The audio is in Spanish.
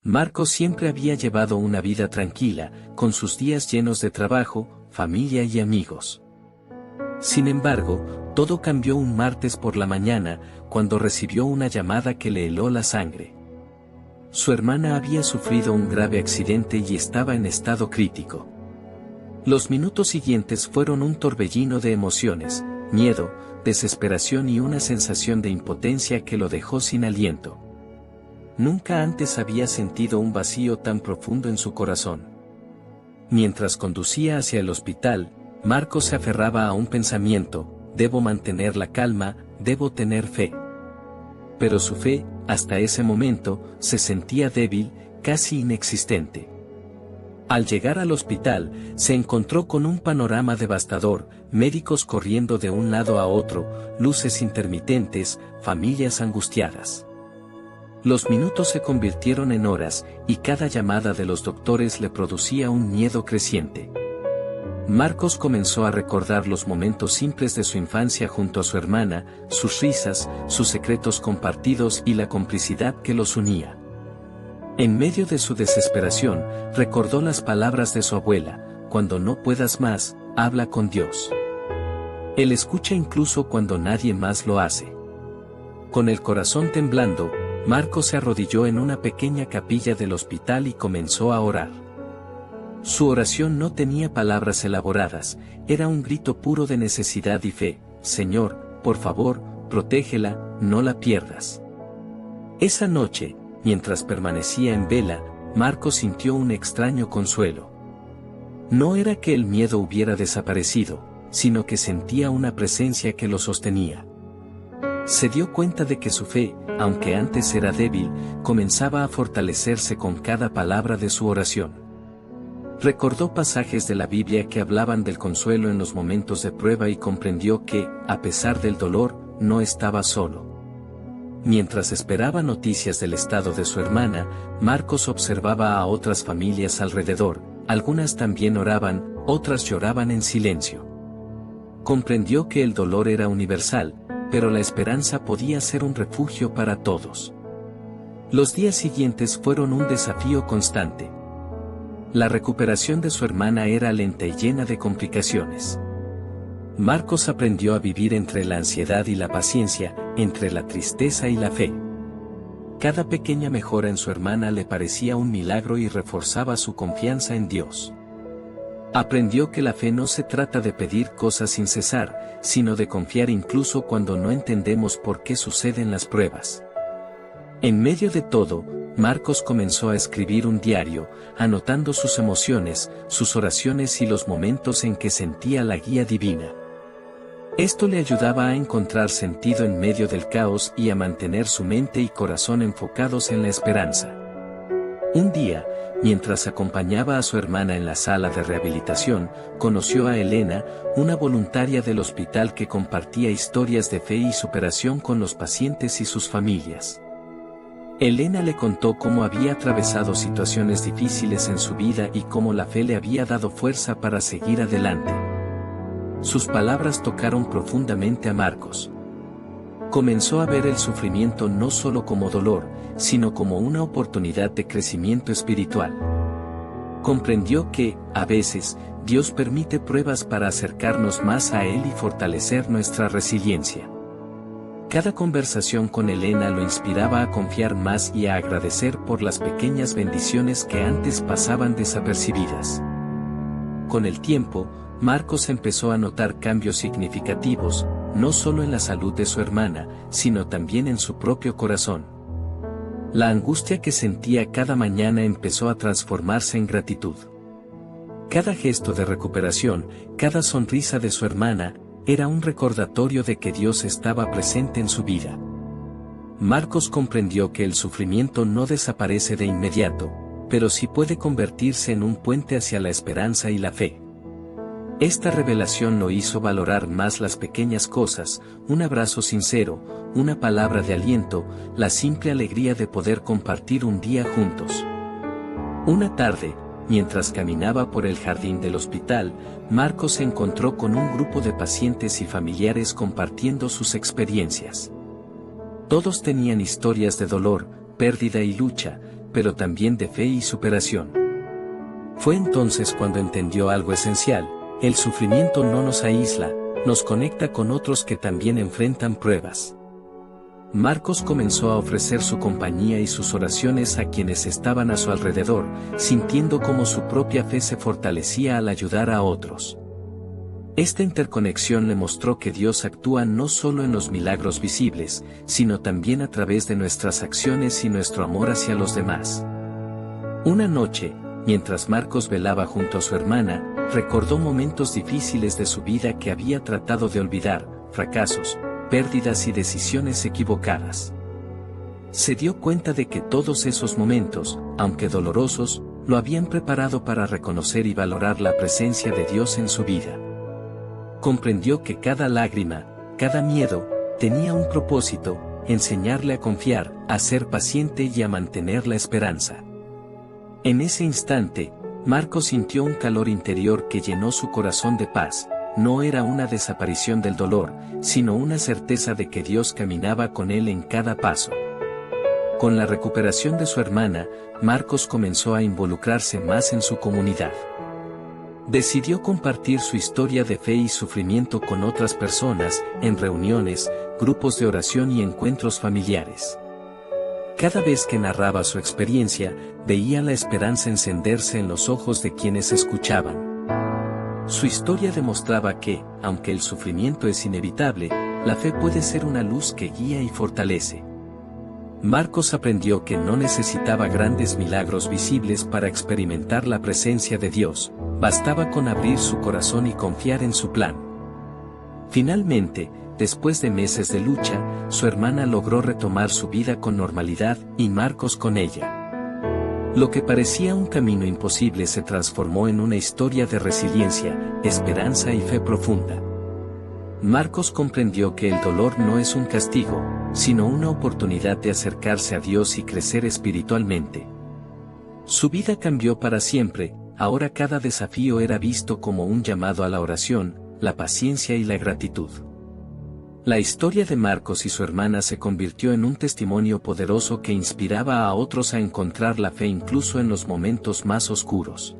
Marcos siempre había llevado una vida tranquila, con sus días llenos de trabajo, familia y amigos. Sin embargo, todo cambió un martes por la mañana, cuando recibió una llamada que le heló la sangre. Su hermana había sufrido un grave accidente y estaba en estado crítico. Los minutos siguientes fueron un torbellino de emociones, miedo, desesperación y una sensación de impotencia que lo dejó sin aliento. Nunca antes había sentido un vacío tan profundo en su corazón. Mientras conducía hacia el hospital, Marcos se aferraba a un pensamiento: debo mantener la calma, debo tener fe. Pero su fe, hasta ese momento, se sentía débil, casi inexistente. Al llegar al hospital, se encontró con un panorama devastador: médicos corriendo de un lado a otro, luces intermitentes, familias angustiadas. Los minutos se convirtieron en horas, y cada llamada de los doctores le producía un miedo creciente. Marcos comenzó a recordar los momentos simples de su infancia junto a su hermana, sus risas, sus secretos compartidos y la complicidad que los unía. En medio de su desesperación, recordó las palabras de su abuela: cuando no puedas más, habla con Dios. Él escucha incluso cuando nadie más lo hace. Con el corazón temblando, Marcos se arrodilló en una pequeña capilla del hospital y comenzó a orar. Su oración no tenía palabras elaboradas, era un grito puro de necesidad y fe: Señor, por favor, protégela, no la pierdas. Esa noche, mientras permanecía en vela, Marcos sintió un extraño consuelo. No era que el miedo hubiera desaparecido, sino que sentía una presencia que lo sostenía. Se dio cuenta de que su fe, aunque antes era débil, comenzaba a fortalecerse con cada palabra de su oración. Recordó pasajes de la Biblia que hablaban del consuelo en los momentos de prueba y comprendió que, a pesar del dolor, no estaba solo. Mientras esperaba noticias del estado de su hermana, Marcos observaba a otras familias alrededor: algunas también oraban, otras lloraban en silencio. Comprendió que el dolor era universal, pero la esperanza podía ser un refugio para todos. Los días siguientes fueron un desafío constante. La recuperación de su hermana era lenta y llena de complicaciones. Marcos aprendió a vivir entre la ansiedad y la paciencia, entre la tristeza y la fe. Cada pequeña mejora en su hermana le parecía un milagro y reforzaba su confianza en Dios. Aprendió que la fe no se trata de pedir cosas sin cesar, sino de confiar incluso cuando no entendemos por qué suceden las pruebas. En medio de todo, Marcos comenzó a escribir un diario, anotando sus emociones, sus oraciones y los momentos en que sentía la guía divina. Esto le ayudaba a encontrar sentido en medio del caos y a mantener su mente y corazón enfocados en la esperanza. Un día, mientras acompañaba a su hermana en la sala de rehabilitación, conoció a Elena, una voluntaria del hospital que compartía historias de fe y superación con los pacientes y sus familias. Elena le contó cómo había atravesado situaciones difíciles en su vida y cómo la fe le había dado fuerza para seguir adelante. Sus palabras tocaron profundamente a Marcos. Comenzó a ver el sufrimiento no solo como dolor, sino como una oportunidad de crecimiento espiritual. Comprendió que, a veces, Dios permite pruebas para acercarnos más a Él y fortalecer nuestra resiliencia. Cada conversación con Elena lo inspiraba a confiar más y a agradecer por las pequeñas bendiciones que antes pasaban desapercibidas. Con el tiempo, Marcos empezó a notar cambios significativos, no solo en la salud de su hermana, sino también en su propio corazón. La angustia que sentía cada mañana empezó a transformarse en gratitud. Cada gesto de recuperación, cada sonrisa de su hermana, era un recordatorio de que Dios estaba presente en su vida. Marcos comprendió que el sufrimiento no desaparece de inmediato, pero sí puede convertirse en un puente hacia la esperanza y la fe. Esta revelación lo hizo valorar más las pequeñas cosas: un abrazo sincero, una palabra de aliento, la simple alegría de poder compartir un día juntos. Una tarde, mientras caminaba por el jardín del hospital, Marcos se encontró con un grupo de pacientes y familiares compartiendo sus experiencias. Todos tenían historias de dolor, pérdida y lucha, pero también de fe y superación. Fue entonces cuando entendió algo esencial: el sufrimiento no nos aísla, nos conecta con otros que también enfrentan pruebas. Marcos comenzó a ofrecer su compañía y sus oraciones a quienes estaban a su alrededor, sintiendo cómo su propia fe se fortalecía al ayudar a otros. Esta interconexión le mostró que Dios actúa no solo en los milagros visibles, sino también a través de nuestras acciones y nuestro amor hacia los demás. Una noche, mientras Marcos velaba junto a su hermana, recordó momentos difíciles de su vida que había tratado de olvidar: fracasos, pérdidas y decisiones equivocadas. Se dio cuenta de que todos esos momentos, aunque dolorosos, lo habían preparado para reconocer y valorar la presencia de Dios en su vida. Comprendió que cada lágrima, cada miedo, tenía un propósito: enseñarle a confiar, a ser paciente y a mantener la esperanza. En ese instante, Marcos sintió un calor interior que llenó su corazón de paz. No era una desaparición del dolor, sino una certeza de que Dios caminaba con él en cada paso. Con la recuperación de su hermana, Marcos comenzó a involucrarse más en su comunidad. Decidió compartir su historia de fe y sufrimiento con otras personas, en reuniones, grupos de oración y encuentros familiares. Cada vez que narraba su experiencia, veía la esperanza encenderse en los ojos de quienes escuchaban. Su historia demostraba que, aunque el sufrimiento es inevitable, la fe puede ser una luz que guía y fortalece. Marcos aprendió que no necesitaba grandes milagros visibles para experimentar la presencia de Dios, bastaba con abrir su corazón y confiar en su plan. Finalmente, después de meses de lucha, su hermana logró retomar su vida con normalidad, y Marcos con ella. Lo que parecía un camino imposible se transformó en una historia de resiliencia, esperanza y fe profunda. Marcos comprendió que el dolor no es un castigo, sino una oportunidad de acercarse a Dios y crecer espiritualmente. Su vida cambió para siempre. Ahora cada desafío era visto como un llamado a la oración, la paciencia y la gratitud. La historia de Marcos y su hermana se convirtió en un testimonio poderoso que inspiraba a otros a encontrar la fe incluso en los momentos más oscuros.